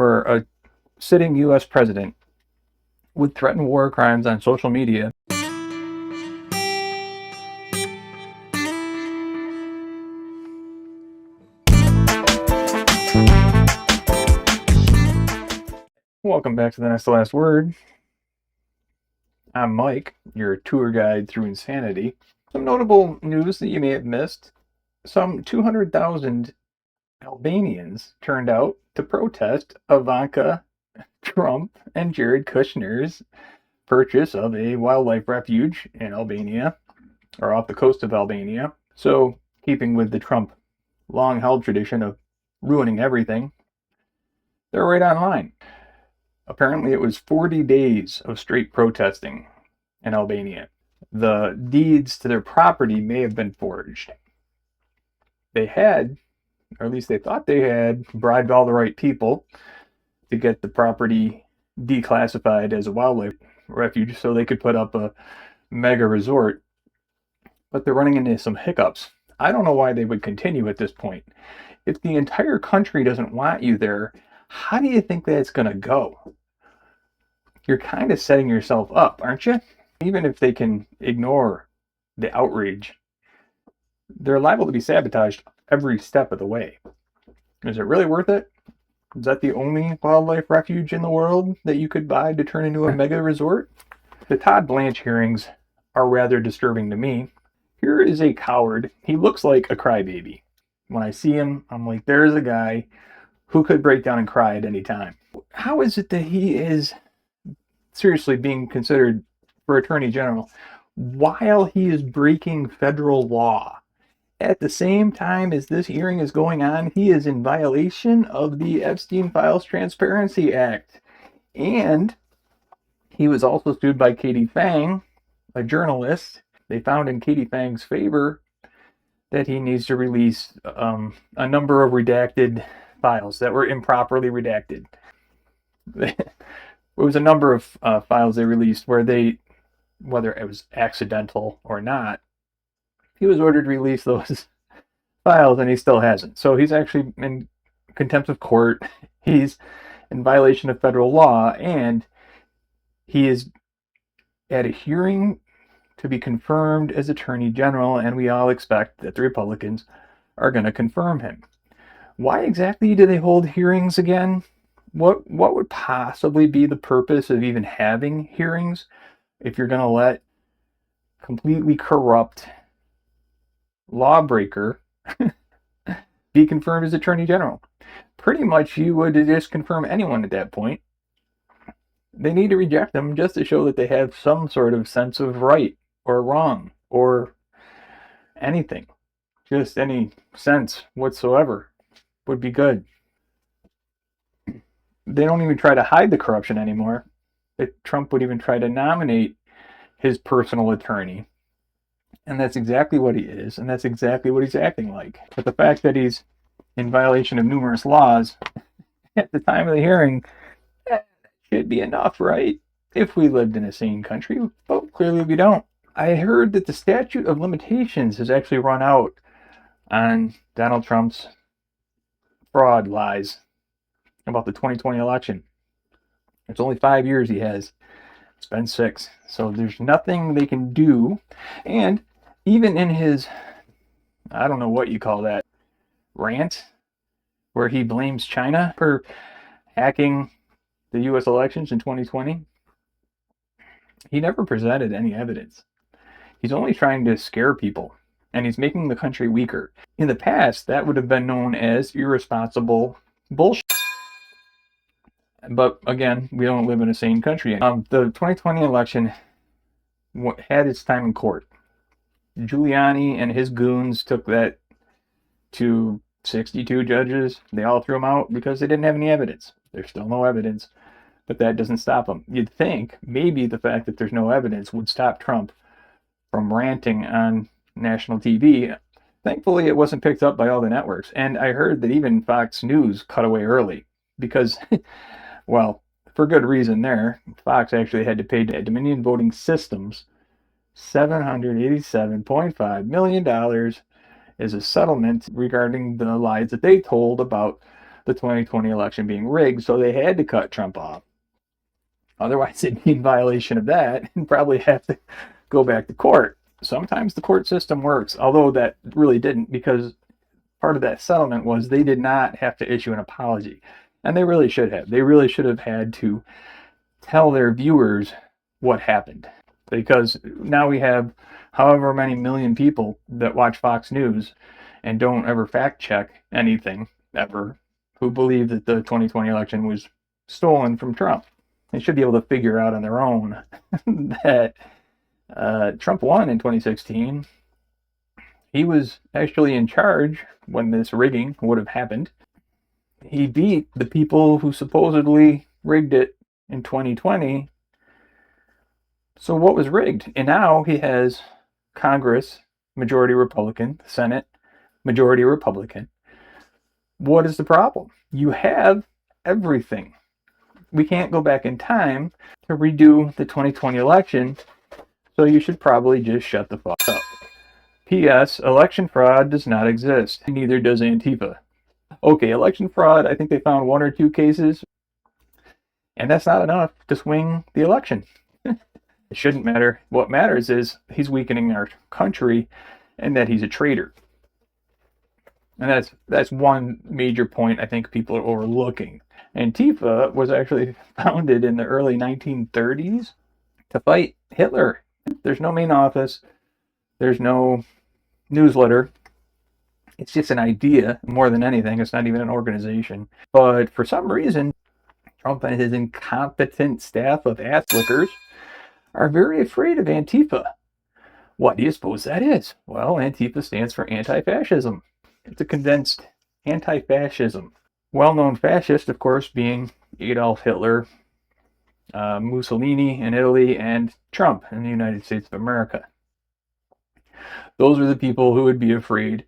where a sitting U.S. president would threaten war crimes on social media. Welcome back to The Next to Last Word. I'm Mike, your tour guide through insanity. Some notable news that you may have missed. Some 200,000 Albanians turned out to protest Ivanka Trump and Jared Kushner's purchase of a wildlife refuge in Albania, or off the coast of Albania. So, keeping with the Trump long-held tradition of ruining everything, they're right online. Apparently, it was 40 days of straight protesting in Albania. The deeds to their property may have been forged. They had, or at least they thought they had, bribed all the right people to get the property declassified as a wildlife refuge so they could put up a mega resort. But they're running into some hiccups. I don't know why they would continue at this point. If the entire country doesn't want you there, how do you think that's going to go? You're kind of setting yourself up, aren't you? Even if they can ignore the outrage, they're liable to be sabotaged every step of the way. Is it really worth it? Is that the only wildlife refuge in the world that you could buy to turn into a mega resort? The Todd Blanche hearings are rather disturbing to me. Here is a coward. He looks like a crybaby. When I see him, I'm like, there's a guy who could break down and cry at any time. How is it that he is seriously being considered for Attorney General while he is breaking federal law? At the same time as this hearing is going on, he is in violation of the Epstein Files Transparency Act. And he was also sued by Katie Fang, a journalist. They found in Katie Fang's favor that he needs to release a number of redacted files that were improperly redacted. It was a number of files they released where they, whether it was accidental or not, he was ordered to release those files and he still hasn't. So he's actually in contempt of court. He's in violation of federal law, and he is at a hearing to be confirmed as Attorney General, and we all expect that the Republicans are going to confirm him. Why exactly do they hold hearings again? What would possibly be the purpose of even having hearings if you're going to let completely corrupt lawbreaker be confirmed as Attorney General? Pretty much you would just confirm anyone at that point. They need to reject them just to show that they have some sort of sense of right or wrong or anything. Just any sense whatsoever would be good. They don't even try to hide the corruption anymore. Trump would even try to nominate his personal attorney. And that's exactly what he is, and that's exactly what he's acting like. But the fact that he's in violation of numerous laws at the time of the hearing should be enough, right? If we lived in a sane country, but clearly we don't. I heard that the statute of limitations has actually run out on Donald Trump's fraud lies about the 2020 election. It's only 5 years he has. It's been 6. So there's nothing they can do. And even in his, I don't know what you call that, rant, where he blames China for hacking the U.S. elections in 2020, he never presented any evidence. He's only trying to scare people, and he's making the country weaker. In the past, that would have been known as irresponsible bullshit. But again, we don't live in a sane country. The 2020 election had its time in court. Giuliani and his goons took that to 62 judges. They all threw him out because they didn't have any evidence. There's still no evidence, but that doesn't stop them. You'd think maybe the fact that there's no evidence would stop Trump from ranting on national TV. Thankfully, it wasn't picked up by all the networks. And I heard that even Fox News cut away early because, well, for good reason there. Fox actually had to pay Dominion Voting Systems $787.5 million as a settlement regarding the lies that they told about the 2020 election being rigged, so they had to cut Trump off. Otherwise, they'd be in violation of that and probably have to go back to court. Sometimes the court system works, although that really didn't, because part of that settlement was they did not have to issue an apology. And they really should have. They really should have had to tell their viewers what happened. Because now we have however many million people that watch Fox News and don't ever fact check anything ever, who believe that the 2020 election was stolen from Trump. They should be able to figure out on their own that Trump won in 2016. He was actually in charge when this rigging would have happened. He beat the people who supposedly rigged it in 2020. So what was rigged? And now he has Congress, majority Republican, Senate, majority Republican. What is the problem? You have everything. We can't go back in time to redo the 2020 election, so you should probably just shut the fuck up. P.S. Election fraud does not exist. Neither does Antifa. Okay, election fraud, I think they found 1 or 2 cases, and that's not enough to swing the election. It shouldn't matter. What matters is he's weakening our country and that he's a traitor. And that's one major point I think people are overlooking. Antifa was actually founded in the early 1930s to fight Hitler. There's no main office. There's no newsletter. It's just an idea more than anything. It's not even an organization. But for some reason, Trump and his incompetent staff of ass lickers are very afraid of Antifa. What do you suppose that is? Well, Antifa stands for anti-fascism. It's a condensed anti-fascism. Well-known fascist, of course, being Adolf Hitler, Mussolini in Italy, and Trump in the United States of America. Those are the people who would be afraid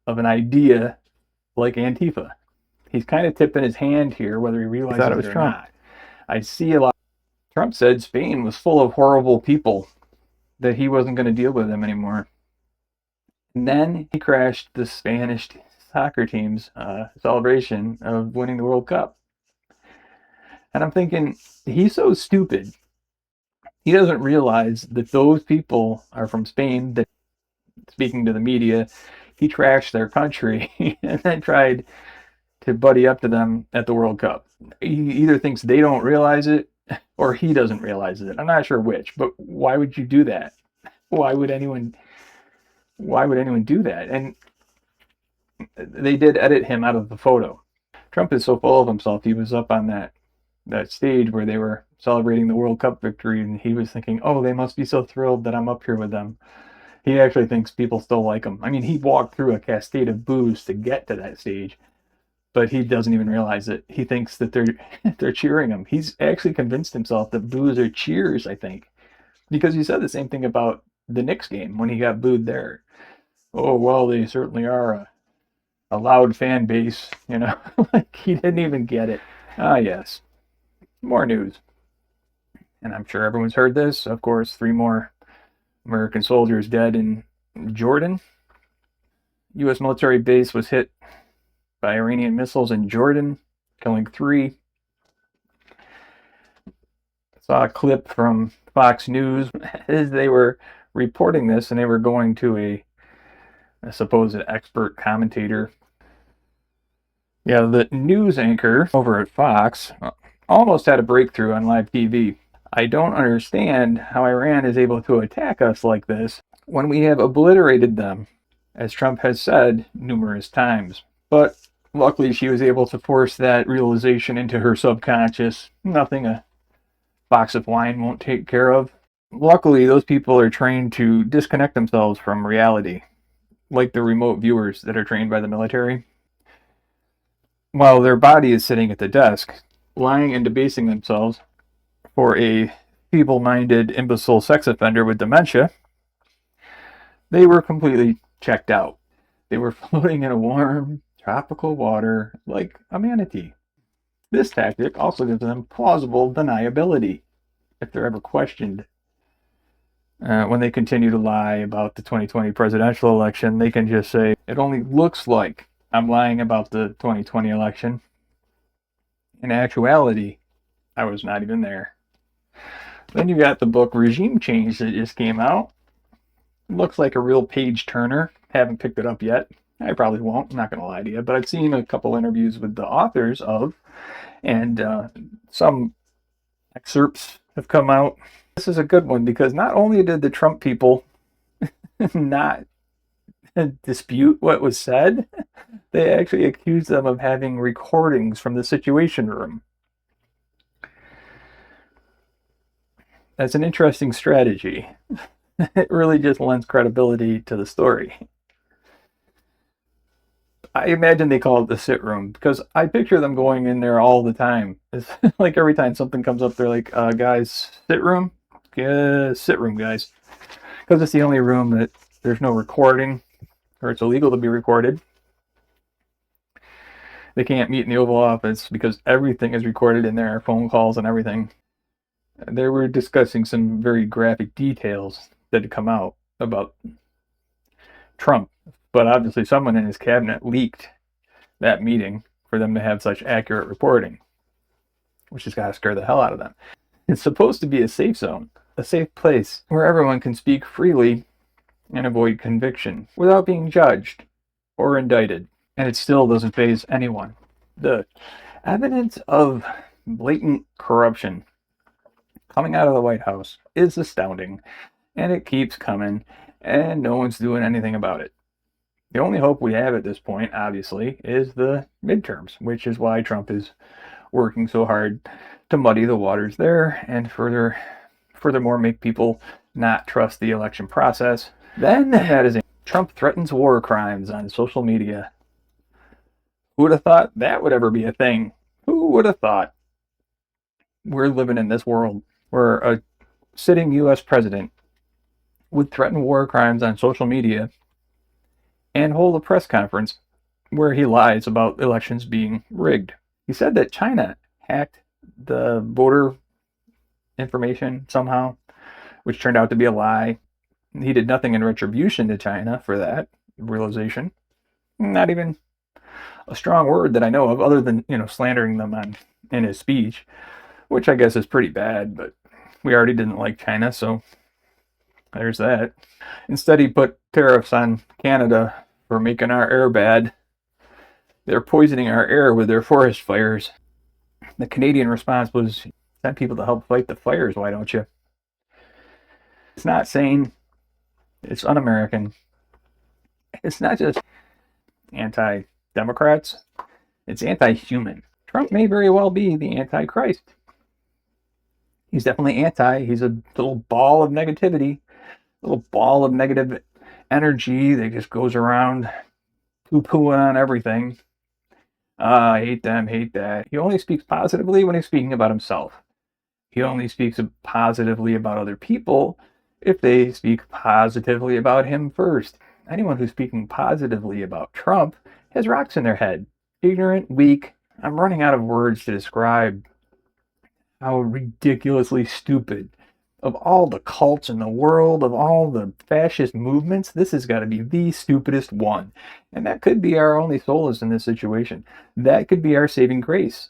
of an idea like Antifa. He's kind of tipping his hand here, whether he realizes it was Trump. Not. I see a lot. Trump said Spain was full of horrible people, that he wasn't going to deal with them anymore. And then he crashed the Spanish soccer team's celebration of winning the World Cup. And I'm thinking, he's so stupid. He doesn't realize that those people are from Spain, that, speaking to the media, he trashed their country and then tried to buddy up to them at the World Cup. He either thinks they don't realize it or he doesn't realize it. I'm not sure which, but why would you do that? Why would anyone do that? And they did edit him out of the photo. Trump is so full of himself. He was up on that stage where they were celebrating the World Cup victory, and he was thinking, oh, they must be so thrilled that I'm up here with them. He actually thinks people still like him. I mean, he walked through a cascade of boos to get to that stage, but he doesn't even realize it. He thinks that they're cheering him. He's actually convinced himself that boos are cheers, I think, because he said the same thing about the Knicks game when he got booed there. Oh, well, they certainly are a loud fan base, you know. Like, he didn't even get it. Ah, yes. More news. And I'm sure everyone's heard this. Of course, 3 more American soldiers dead in Jordan. U.S. military base was hit by Iranian missiles in Jordan, killing 3. I saw a clip from Fox News as they were reporting this, and they were going to a supposed expert commentator. Yeah, the news anchor over at Fox almost had a breakthrough on live TV. I don't understand how Iran is able to attack us like this when we have obliterated them, as Trump has said numerous times. But luckily she was able to force that realization into her subconscious. Nothing a box of wine won't take care of. Luckily, those people are trained to disconnect themselves from reality, like the remote viewers that are trained by the military. While their body is sitting at the desk, lying and debasing themselves for a feeble-minded, imbecile sex offender with dementia, they were completely checked out. They were floating in a warm, tropical water like a manatee. This tactic also gives them plausible deniability if they're ever questioned. When they continue to lie about the 2020 presidential election, they can just say, it only looks like I'm lying about the 2020 election. In actuality, I was not even there. Then you got the book Regime Change that just came out. It looks like a real page turner. Haven't picked it up yet. I probably won't, I'm not going to lie to you. But I've seen a couple interviews with the authors of, and some excerpts have come out. This is a good one because not only did the Trump people not dispute what was said, they actually accused them of having recordings from the Situation Room. That's an interesting strategy. It really just lends credibility to the story. I imagine they call it the sit room because I picture them going in there all the time. It's like every time something comes up, they're like, guys, sit room? Yeah, sit room, guys. Because it's the only room that there's no recording, or it's illegal to be recorded. They can't meet in the Oval Office because everything is recorded in there, phone calls and everything. They were discussing some very graphic details that had come out about Trump. But obviously someone in his cabinet leaked that meeting for them to have such accurate reporting, which has got to scare the hell out of them. It's supposed to be a safe zone, a safe place where everyone can speak freely and avoid conviction without being judged or indicted. And it still doesn't faze anyone. The evidence of blatant corruption coming out of the White House is astounding, and it keeps coming, and no one's doing anything about it. The only hope we have at this point, obviously, is the midterms, which is why Trump is working so hard to muddy the waters there and furthermore make people not trust the election process. Then that is Trump threatens war crimes on social media. Who would have thought that would ever be a thing? Who would have thought? We're living in this world where a sitting U.S. president would threaten war crimes on social media and hold a press conference where he lies about elections being rigged. He said that China hacked the voter information somehow, which turned out to be a lie. He did nothing in retribution to China for that realization. Not even a strong word that I know of, other than, slandering them in his speech, which I guess is pretty bad, but we already didn't like China, so there's that. Instead, he put tariffs on Canada for making our air bad. They're poisoning our air with their forest fires. The Canadian response was, send people to help fight the fires, why don't you? It's not sane. It's un-American. It's not just anti-Democrats. It's anti-human. Trump may very well be the Antichrist. He's definitely anti. He's a little ball of negativity, a little ball of negative energy that just goes around poo-pooing on everything. I hate them, hate that. He only speaks positively when he's speaking about himself. He only speaks positively about other people if they speak positively about him first. Anyone who's speaking positively about Trump has rocks in their head. Ignorant, weak. I'm running out of words to describe how ridiculously stupid. Of all the cults in the world, of all the fascist movements, this has got to be the stupidest one. And that could be our only solace in this situation. That could be our saving grace.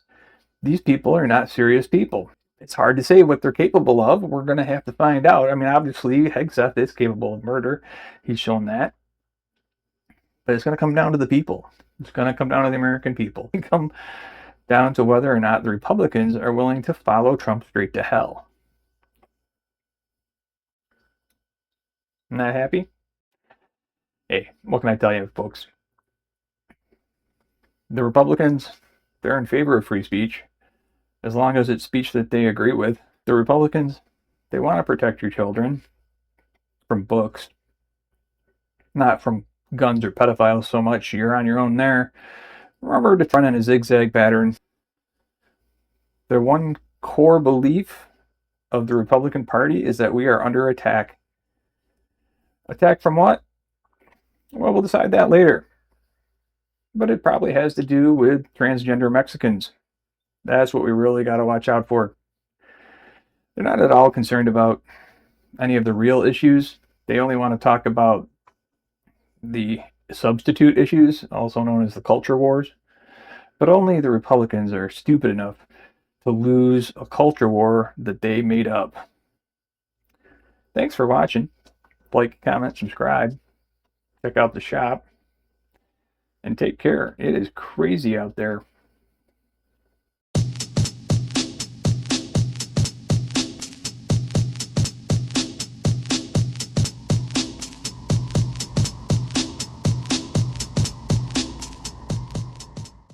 These people are not serious people. It's hard to say what they're capable of. We're going to have to find out. I mean, obviously, Hegseth is capable of murder. He's shown that. But it's going to come down to the people. It's going to come down to the American people. It's going to come down to whether or not the Republicans are willing to follow Trump straight to hell. Not happy? Hey, what can I tell you, folks? The Republicans, they're in favor of free speech, as long as it's speech that they agree with. The Republicans, they want to protect your children from books, not from guns or pedophiles so much. You're on your own there. Remember to run in a zigzag pattern. Their one core belief of the Republican Party is that we are under attack. Attack from what? Well, we'll decide that later. But it probably has to do with transgender Mexicans. That's what we really got to watch out for. They're not at all concerned about any of the real issues. They only want to talk about the substitute issues, also known as the culture wars. But only the Republicans are stupid enough to lose a culture war that they made up. Thanks for watching. Like, comment, subscribe. Check out the shop. And take care. It is crazy out there.